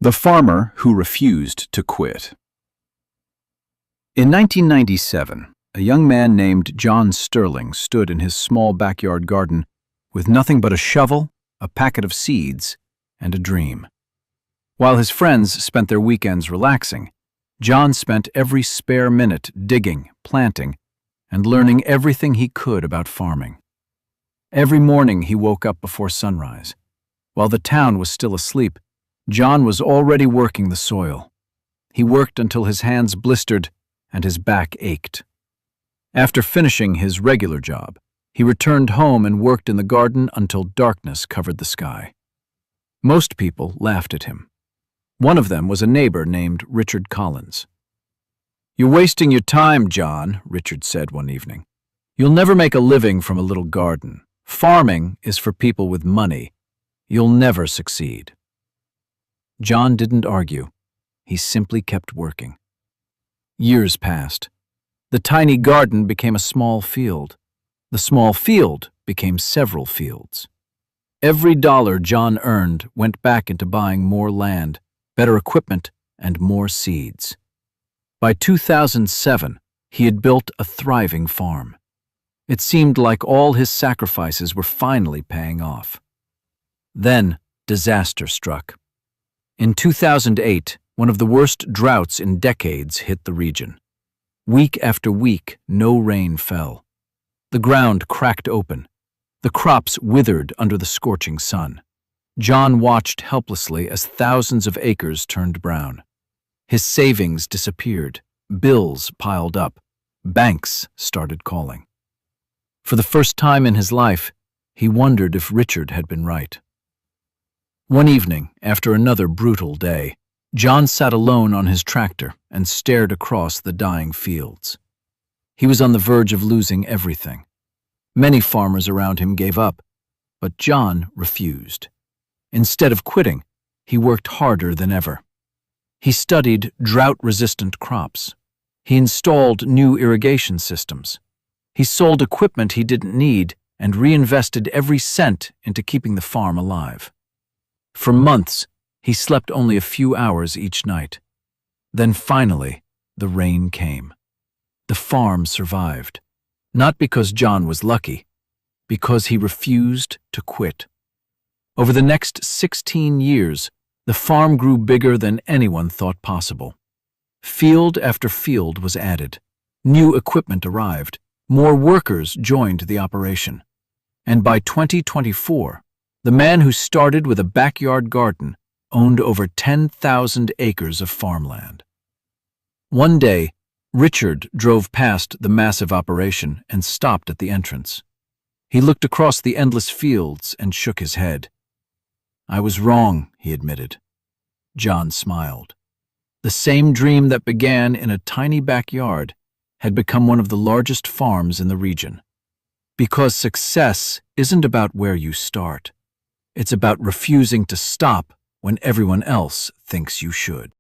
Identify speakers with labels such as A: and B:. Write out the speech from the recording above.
A: The Farmer Who Refused to Quit. In 1997, a young man named John Sterling stood in his small backyard garden with nothing but a shovel, a packet of seeds, and a dream. While his friends spent their weekends relaxing, John spent every spare minute digging, planting, and learning everything he could about farming. Every morning he woke up before sunrise. While the town was still asleep, John was already working the soil. He worked until his hands blistered and his back ached. After finishing his regular job, he returned home and worked in the garden until darkness covered the sky. Most people laughed at him. One of them was a neighbor named Richard Collins. "You're wasting your time, John," Richard said one evening. "You'll never make a living from a little garden. Farming is for people with money. You'll never succeed." John didn't argue. He simply kept working. Years passed. The tiny garden became a small field. The small field became several fields. Every dollar John earned went back into buying more land, better equipment, and more seeds. By 2007, he had built a thriving farm. It seemed like all his sacrifices were finally paying off. Then, disaster struck. In 2008, one of the worst droughts in decades hit the region. Week after week, no rain fell. The ground cracked open. The crops withered under the scorching sun. John watched helplessly as thousands of acres turned brown. His savings disappeared. Bills piled up. Banks started calling. For the first time in his life, he wondered if Richard had been right. One evening, after another brutal day, John sat alone on his tractor and stared across the dying fields. He was on the verge of losing everything. Many farmers around him gave up, but John refused. Instead of quitting, he worked harder than ever. He studied drought-resistant crops. He installed new irrigation systems. He sold equipment he didn't need and reinvested every cent into keeping the farm alive. For months, he slept only a few hours each night. Then finally, the rain came. The farm survived, not because John was lucky, because he refused to quit. Over the next 16 years, the farm grew bigger than anyone thought possible. Field after field was added. New equipment arrived. More workers joined the operation. And by 2024, the man who started with a backyard garden owned over 10,000 acres of farmland. One day, Richard drove past the massive operation and stopped at the entrance. He looked across the endless fields and shook his head. "I was wrong," he admitted. John smiled. The same dream that began in a tiny backyard had become one of the largest farms in the region. Because success isn't about where you start. It's about refusing to stop when everyone else thinks you should.